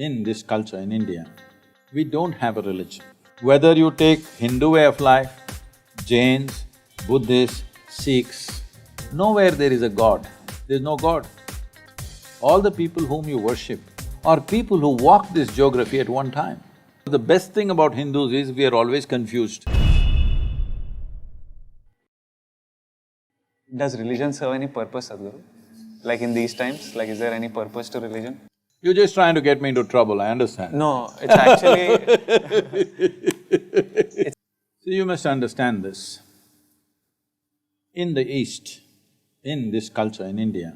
in this culture in India, we don't have a religion. Whether you take Hindu way of life, Jains, Buddhists, Sikhs, nowhere there is a God, there's no God. All the people whom you worship are people who walked this geography at one time. The best thing about Hindus is we are always confused. Does religion serve any purpose, Sadhguru? Like in these times, like is there any purpose to religion? You're just trying to get me into trouble, I understand. No, it's actually… So you must understand this. In the East, in this culture in India,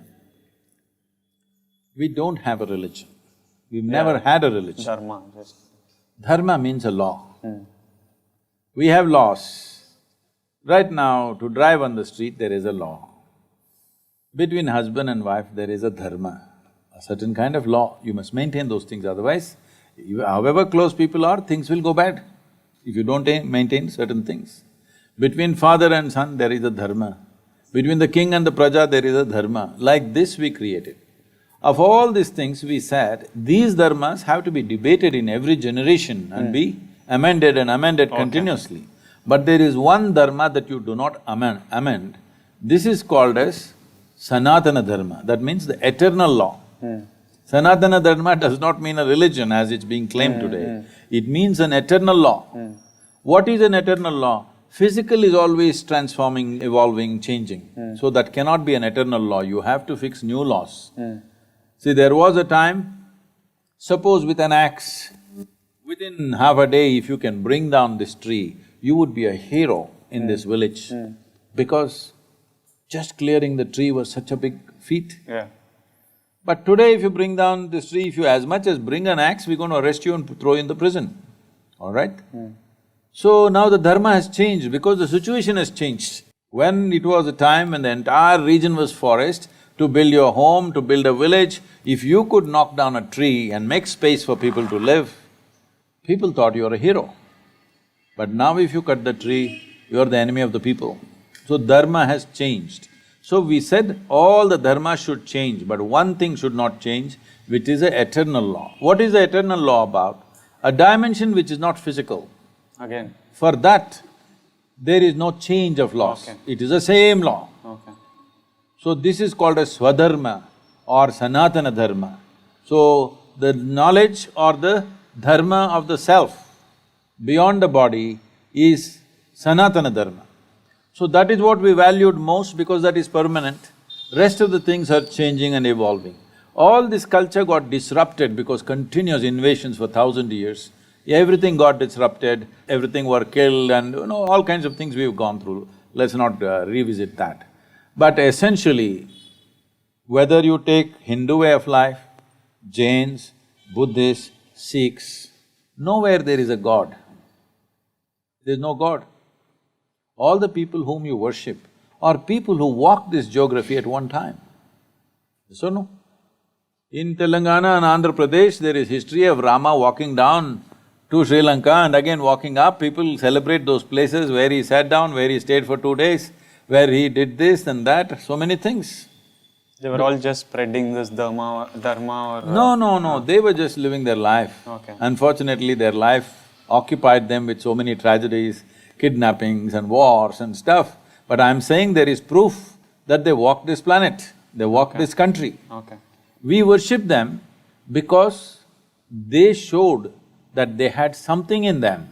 we don't have a religion. We've never had a religion. Dharma, just… Dharma means a law. We have laws. Right now, to drive on the street, there is a law. Between husband and wife, there is a dharma, a certain kind of law. You must maintain those things, otherwise, however close people are, things will go bad if you don't maintain certain things. Between father and son, there is a dharma. Between the king and the praja, there is a dharma. Like this we created. Of all these things, we said, these dharmas have to be debated in every generation and be amended and amended continuously. But there is one dharma that you do not amend. This is called as Sanatana Dharma, that means the eternal law. Sanatana Dharma does not mean a religion as it's being claimed today. It means an eternal law. What is an eternal law? Physical is always transforming, evolving, changing. So that cannot be an eternal law, you have to fix new laws. See, there was a time, suppose with an axe, within half a day if you can bring down this tree, you would be a hero in this village because just clearing the tree was such a big feat. But today if you bring down this tree, if you as much as bring an axe, we're going to arrest you and throw you in the prison, all right? So now the dharma has changed because the situation has changed. When it was a time when the entire region was forest, to build your home, to build a village, if you could knock down a tree and make space for people to live, people thought you were a hero. But now if you cut the tree, you are the enemy of the people. So dharma has changed. So we said all the dharma should change, but one thing should not change, which is the eternal law. What is the eternal law about? A dimension which is not physical. Again. For that, there is no change of laws. It is the same law. So this is called as Swadharma or Sanatana Dharma. So the knowledge or the dharma of the self beyond the body is Sanatana Dharma. So that is what we valued most because that is permanent. Rest of the things are changing and evolving. All this culture got disrupted because continuous invasions for 1,000 years. Everything got disrupted, everything were killed and all kinds of things we've gone through. Let's not revisit that. But essentially, whether you take Hindu way of life, Jains, Buddhists, Sikhs, nowhere there is a God. There's no God. All the people whom you worship are people who walked this geography at one time. Yes or no? In Telangana and Andhra Pradesh, there is history of Rama walking down to Sri Lanka and again walking up. People celebrate those places where he sat down, where he stayed for 2 days, where he did this and that, so many things. They were all just spreading this dharma or… No, they were just living their life. Unfortunately, their life occupied them with so many tragedies, kidnappings and wars and stuff. But I'm saying there is proof that they walked this planet, they walked this country. We worship them because they showed that they had something in them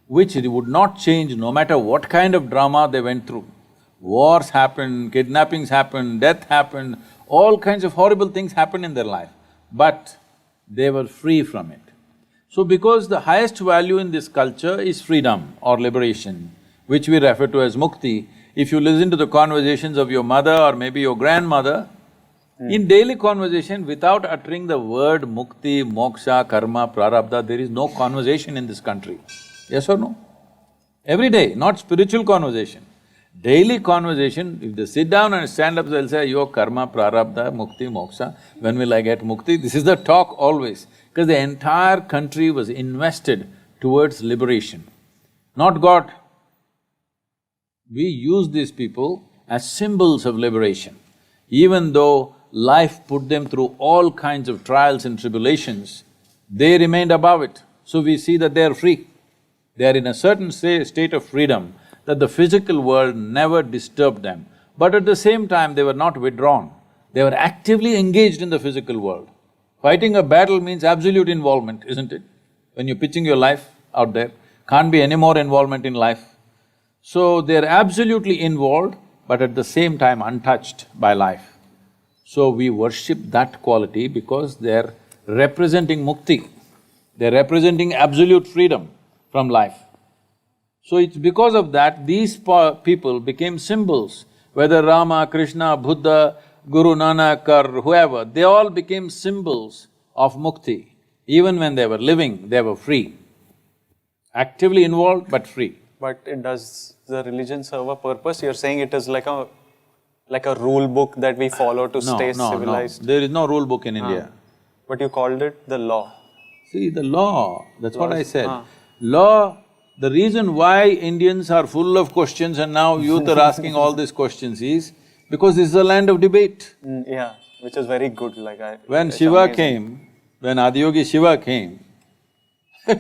which would not change no matter what kind of drama they went through. Wars happened, kidnappings happened, death happened, all kinds of horrible things happened in their life, but they were free from it. So because the highest value in this culture is freedom or liberation, which we refer to as mukti, if you listen to the conversations of your mother or maybe your grandmother, in daily conversation, without uttering the word mukti, moksha, karma, prarabdha, there is no conversation in this country. Yes or no? Every day, not spiritual conversation. Daily conversation, if they sit down and stand up, they'll say, yo, karma, prarabdha, mukti, moksha, when will I get mukti? This is the talk always, because the entire country was invested towards liberation, not God. We use these people as symbols of liberation. Even though life put them through all kinds of trials and tribulations, They remained above it, so we see that they are free. They are in a certain state of freedom that the physical world never disturbed them. But at the same time, they were not withdrawn. They were actively engaged in the physical world. Fighting a battle means absolute involvement, isn't it? When you're pitching your life out there, can't be any more involvement in life. So they're absolutely involved, but at the same time untouched by life. So we worship that quality because they're representing mukti, they're representing absolute freedom from life. So it's because of that these people became symbols, whether Rama, Krishna, Buddha, Guru Nanak or whoever, they all became symbols of mukti. Even when they were living, they were free. Actively involved but free. But does the religion serve a purpose? You're saying it is like a rule book that we follow to stay civilized? No, there is no rule book in India. But you called it the law. See, the law, that's what I said. Law, the reason why Indians are full of questions and now youth are asking all these questions is because this is a land of debate. Yeah, which is very good, When Shiva came, when Adiyogi Shiva came,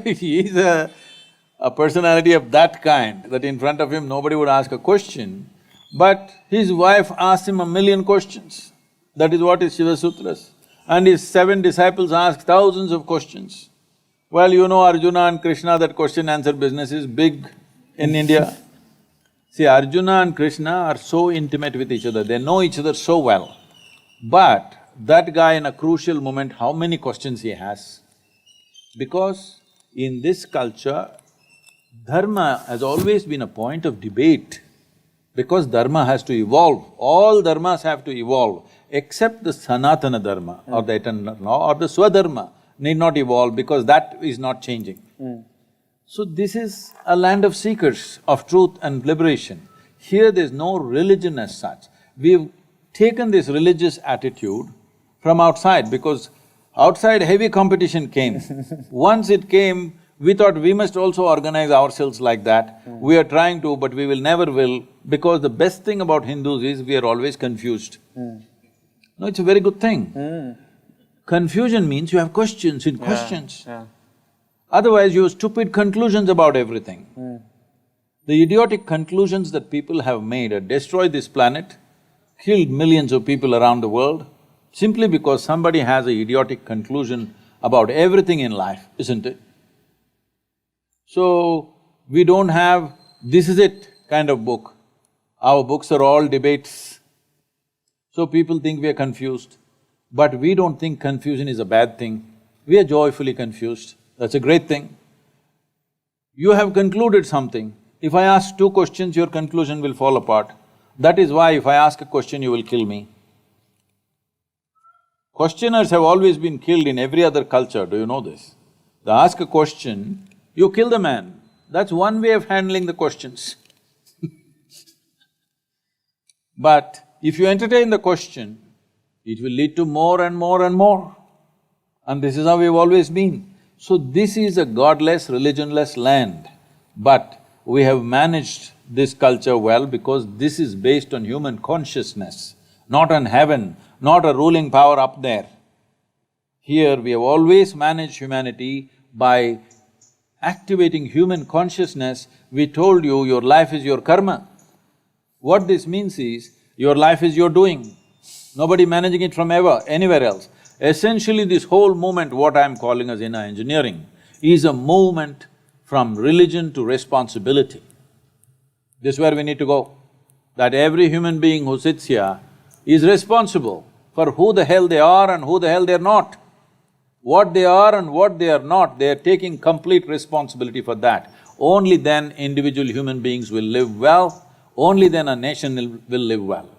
he is a personality of that kind, that in front of him nobody would ask a question, but his wife asked him 1,000,000 questions. That is what is Shiva Sutras. And his 7 disciples asked thousands of questions. Well, you know Arjuna and Krishna, that question-answer business is big in India. See, Arjuna and Krishna are so intimate with each other, they know each other so well. But that guy in a crucial moment, how many questions he has? Because in this culture, dharma has always been a point of debate. Because dharma has to evolve, all dharmas have to evolve, except the Sanatana Dharma or the eternal law or the Swadharma need not evolve because that is not changing. So this is a land of seekers of truth and liberation. Here there's no religion as such. We've taken this religious attitude from outside because outside heavy competition came. Once it came, we thought we must also organize ourselves like that. We are trying to, but we will never will, because the best thing about Hindus is we are always confused. No, it's a very good thing. Confusion means you have questions in questions. Otherwise, you have stupid conclusions about everything. The idiotic conclusions that people have made have destroyed this planet, killed millions of people around the world, simply because somebody has an idiotic conclusion about everything in life, isn't it? So, we don't have this is it kind of book. Our books are all debates. So people think we are confused, but we don't think confusion is a bad thing. We are joyfully confused, that's a great thing. You have concluded something. If I ask 2 questions, your conclusion will fall apart. That is why if I ask a question, you will kill me. Questioners have always been killed in every other culture, do you know this? They ask a question, you kill the man. That's one way of handling the questions. But if you entertain the question, it will lead to more and more and more. And this is how we've always been. So this is a godless, religionless land. But we have managed this culture well because this is based on human consciousness, not on heaven, not a ruling power up there. Here we have always managed humanity by activating human consciousness. We told you your life is your karma. What this means is, your life is your doing, nobody managing it from anywhere else. Essentially this whole movement, what I'm calling as inner engineering, is a movement from religion to responsibility. This is where we need to go. That every human being who sits here is responsible for who the hell they are and who the hell they're not. What they are and what they are not, they are taking complete responsibility for that. Only then individual human beings will live well, only then a nation will live well.